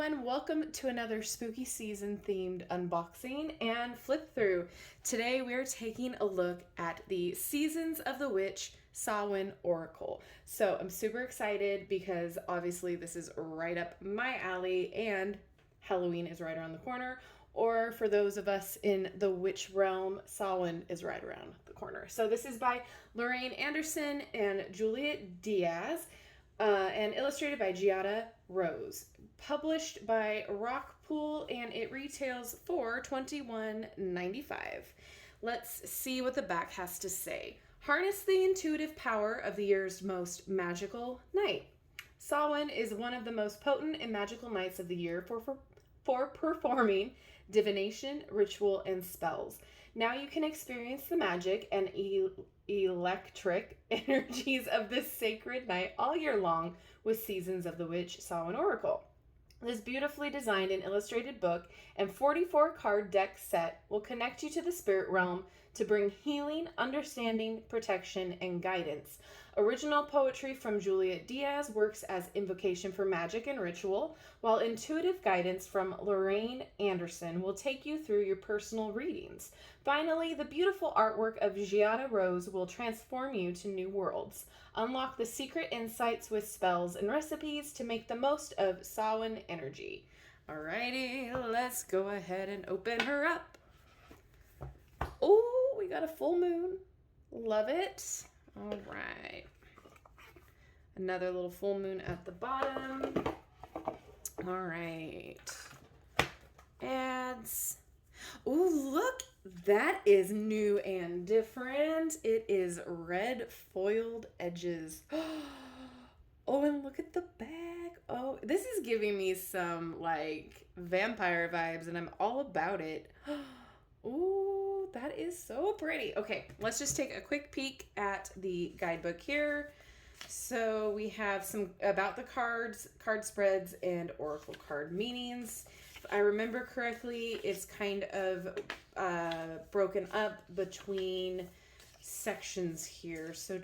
everyone, welcome to another spooky season themed unboxing and flip through. Today we are taking a look at the Seasons of the Witch Samhain Oracle. So I'm super excited because obviously this is right up my alley and Halloween is right around the corner. Or for those of us in the witch realm, Samhain is right around the corner. So this is by Lorraine Anderson and Juliet Diaz. And illustrated by Giada Rose. Published by Rockpool, and it retails for $21.95. Let's see what the back has to say. Harness the intuitive power of the year's most magical night. Samhain is one of the most potent and magical nights of the year for performing divination, ritual, and spells. Now you can experience the magic and electric energies of this sacred night all year long with Seasons of the Witch Samhain Oracle. This beautifully designed and illustrated book and 44 card deck set will connect you to the spirit realm to bring healing, understanding, protection, and guidance. Original poetry from Juliet Diaz works as invocation for magic and ritual, while intuitive guidance from Lorraine Anderson will take you through your personal readings. Finally, the beautiful artwork of Giada Rose will transform you to new worlds. Unlock the secret insights with spells and recipes to make the most of Samhain energy. Alrighty, let's go ahead and open her up. Oh, we got a full moon. Love it. All right. Another little full moon at the bottom. All right. Ads. Oh, look. That is new and different. It is red foiled edges. Oh, and look at the bag. Oh, this is giving me some like vampire vibes, and I'm all about it. Ooh, that is so pretty. Okay, let's just take a quick peek at the guidebook here. So we have some about the cards, card spreads, and oracle card meanings. If I remember correctly, it's kind of broken up between sections here. So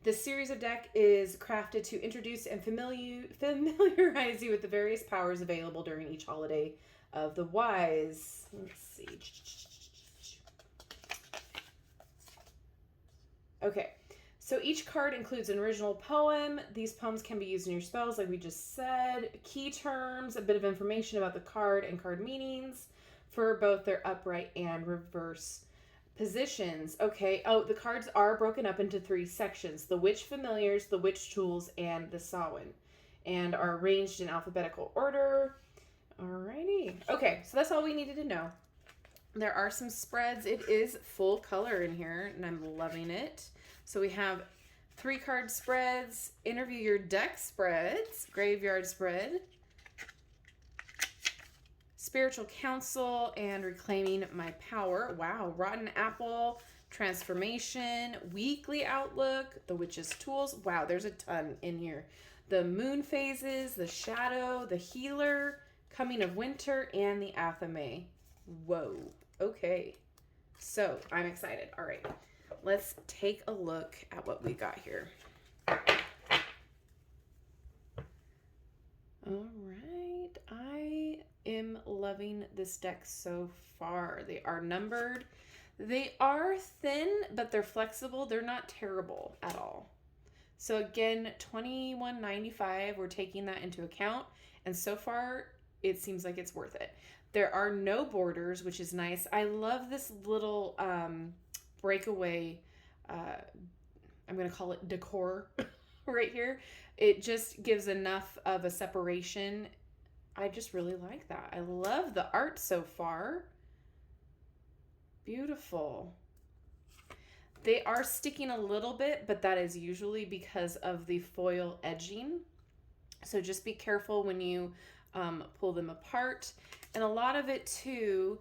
this series of deck is crafted to introduce and familiarize you with the various powers available during each holiday of the wise. Let's see. Okay, so each card includes an original poem. These poems can be used in your spells, like we just said. Key terms, a bit of information about the card and card meanings for both their upright and reverse positions. Okay, oh, the cards are broken up into 3 sections: the Witch Familiars, the Witch Tools, and the Samhain, and are arranged in alphabetical order. Alrighty. Okay, so that's all we needed to know. There are some spreads. It is full color in here, and I'm loving it. So we have 3 card spreads, interview your deck spreads, graveyard spread, spiritual counsel, and reclaiming my power. Wow, rotten apple, transformation, weekly outlook, the witch's tools. Wow, there's a ton in here. The moon phases, the shadow, the healer, coming of winter, and the athame. Whoa. Okay. So I'm excited. All right. Let's take a look at what we got here. All right. I am loving this deck so far. They are numbered. They are thin, but they're flexible. They're not terrible at all. So again, $21.95. We're taking that into account. And so far, it seems like it's worth it. There are no borders, which is nice. I love this little breakaway, I'm going to call it decor right here. It just gives enough of a separation. I just really like that. I love the art so far. Beautiful. They are sticking a little bit, but that is usually because of the foil edging. So just be careful when you pull them apart. And a lot of it too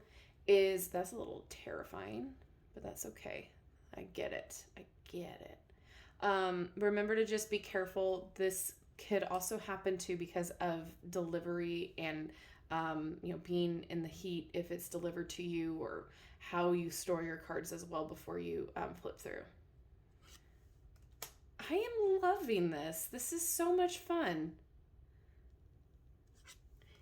is, that's a little terrifying, but that's okay. I get it. I get it. Remember to just be careful. This could also happen too because of delivery and being in the heat if it's delivered to you, or how you store your cards as well before you flip through. I am loving this. This is so much fun.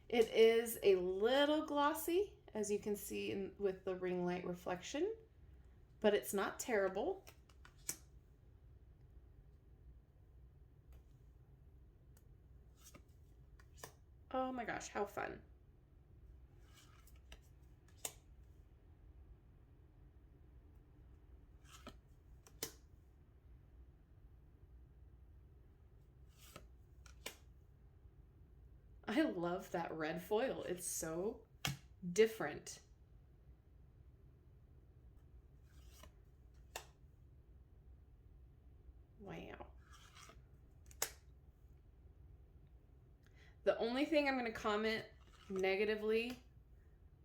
It is a little glossy, as you can see with the ring light reflection, but it's not terrible. Oh my gosh, how fun. I love that red foil. It's so different. Wow. The only thing I'm going to comment negatively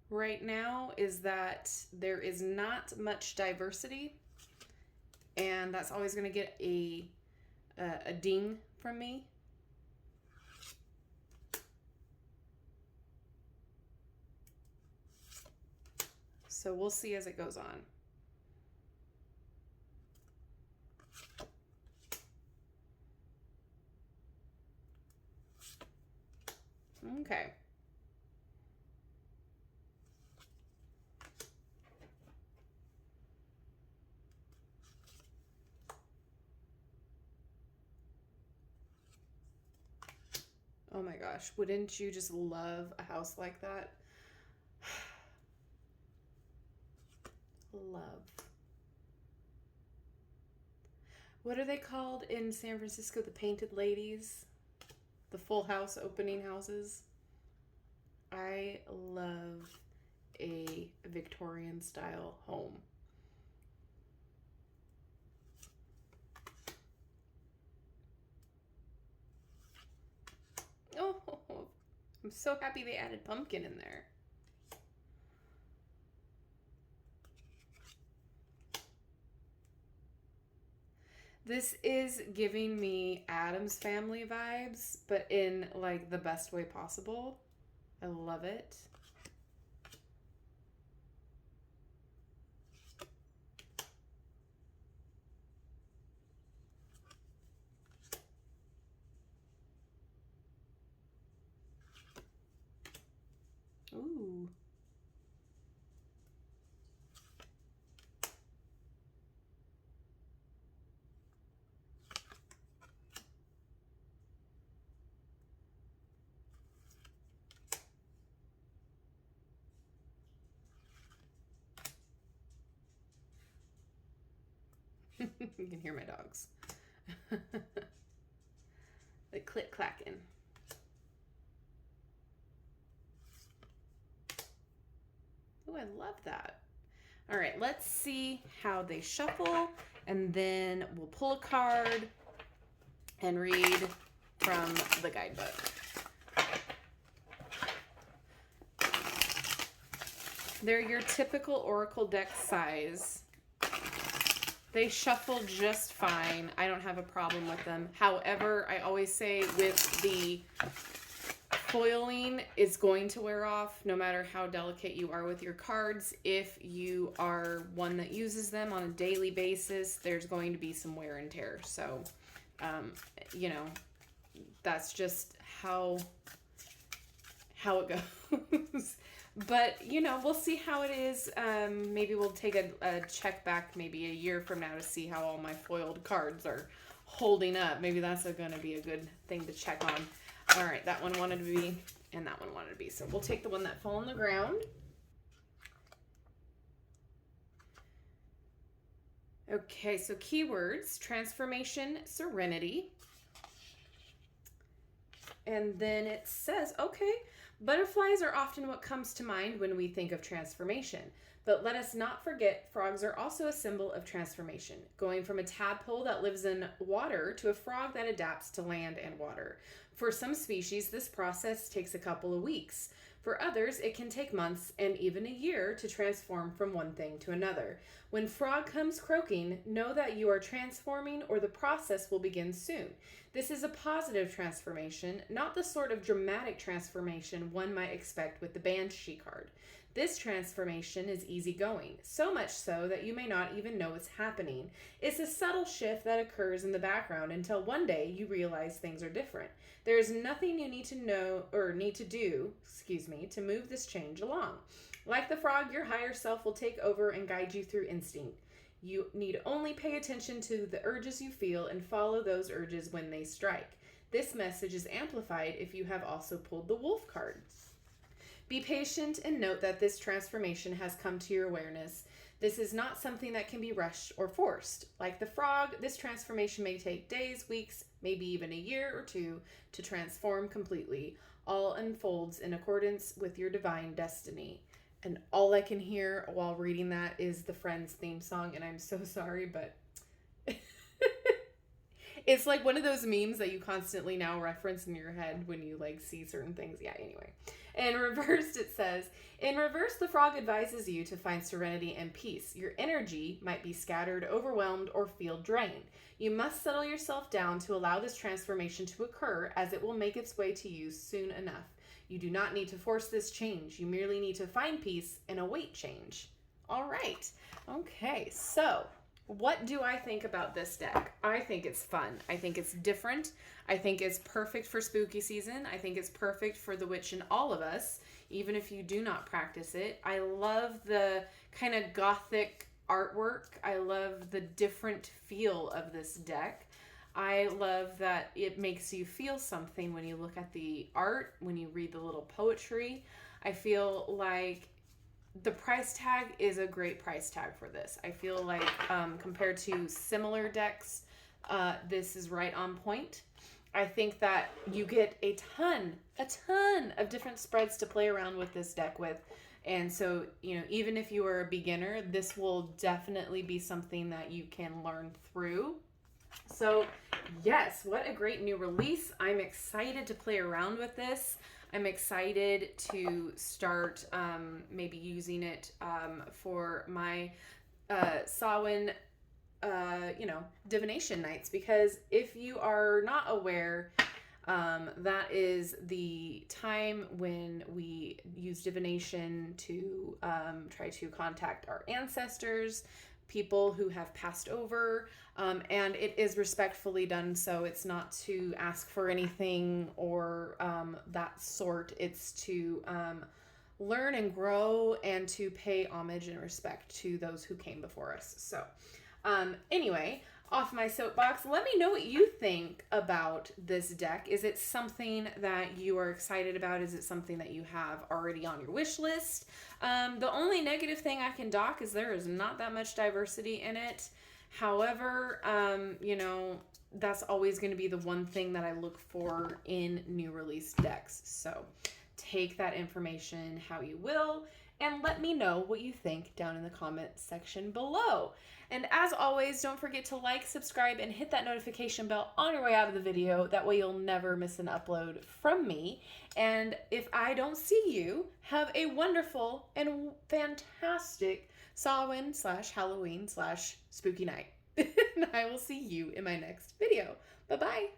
right now is that there is not much diversity, and that's always going to get a ding from me. So we'll see as it goes on. Okay. Oh my gosh, wouldn't you just love a house like that? Love. What are they called in San Francisco? The painted ladies? The full house opening houses? I love a Victorian style home. Oh, I'm so happy they added pumpkin in there. This is giving me Addams Family vibes, but in like the best way possible. I love it. Ooh. You can hear my dogs. The click clacking. Oh, I love that. All right, let's see how they shuffle, and then we'll pull a card and read from the guidebook. They're your typical Oracle deck size. They shuffle just fine. I don't have a problem with them. However, I always say with the foiling, it's going to wear off no matter how delicate you are with your cards. If you are one that uses them on a daily basis, there's going to be some wear and tear. So, you know, that's just how it goes. But, you know, we'll see how it is. Maybe we'll take a check back maybe a year from now to see how all my foiled cards are holding up. Maybe that's going to be a good thing to check on. All right, that one wanted to be, and that one wanted to be. So we'll take the one that fell on the ground. Okay, so keywords, transformation, serenity. And then it says, okay, butterflies are often what comes to mind when we think of transformation. But let us not forget, frogs are also a symbol of transformation, going from a tadpole that lives in water to a frog that adapts to land and water. For some species, this process takes a couple of weeks. For others, it can take months and even a year to transform from one thing to another. When frog comes croaking, know that you are transforming or the process will begin soon. This is a positive transformation, not the sort of dramatic transformation one might expect with the Banshee card. This transformation is easygoing, so much so that you may not even know it's happening. It's a subtle shift that occurs in the background until one day you realize things are different. There is nothing you need to know or need to do, to move this change along. Like the frog, your higher self will take over and guide you through instinct. You need only pay attention to the urges you feel and follow those urges when they strike. This message is amplified if you have also pulled the wolf card. Be patient and note that this transformation has come to your awareness. This is not something that can be rushed or forced. Like the frog, this transformation may take days, weeks, maybe even a year or two to transform completely. All unfolds in accordance with your divine destiny. And all I can hear while reading that is the Friends theme song, and I'm so sorry, but it's like one of those memes that you constantly now reference in your head when you like see certain things. Yeah, anyway. In reversed, it says, in reverse, the frog advises you to find serenity and peace. Your energy might be scattered, overwhelmed, or feel drained. You must settle yourself down to allow this transformation to occur, as it will make its way to you soon enough. You do not need to force this change. You merely need to find peace and await change. All right. Okay, so what do I think about this deck? I think it's fun. I think it's different. I think it's perfect for spooky season. I think it's perfect for the witch in all of us, even if you do not practice it. I love the kind of gothic artwork. I love the different feel of this deck. I love that it makes you feel something when you look at the art, when you read the little poetry. I feel like the price tag is a great price tag for this. I feel like compared to similar decks, this is right on point. I think that you get a ton of different spreads to play around with this deck with. And so, even if you are a beginner, this will definitely be something that you can learn through. So, yes, what a great new release. I'm excited to play around with this. I'm excited to start maybe using it for my Samhain, divination nights, because if you are not aware, that is the time when we use divination to try to contact our ancestors, people who have passed over, and it is respectfully done, so it's not to ask for anything or that sort. It's to learn and grow and to pay homage and respect to those who came before us. So anyway, off my soapbox, let me know what you think about this deck. Is it something that you are excited about? Is it something that you have already on your wish list? The only negative thing I can dock is there is not that much diversity in it. However, that's always going to be the one thing that I look for in new release decks. So take that information how you will, and let me know what you think down in the comment section below. And as always, don't forget to like, subscribe, and hit that notification bell on your way out of the video. That way you'll never miss an upload from me. And if I don't see you, have a wonderful and fantastic Samhain/Halloween/spooky night. And I will see you in my next video. Bye-bye.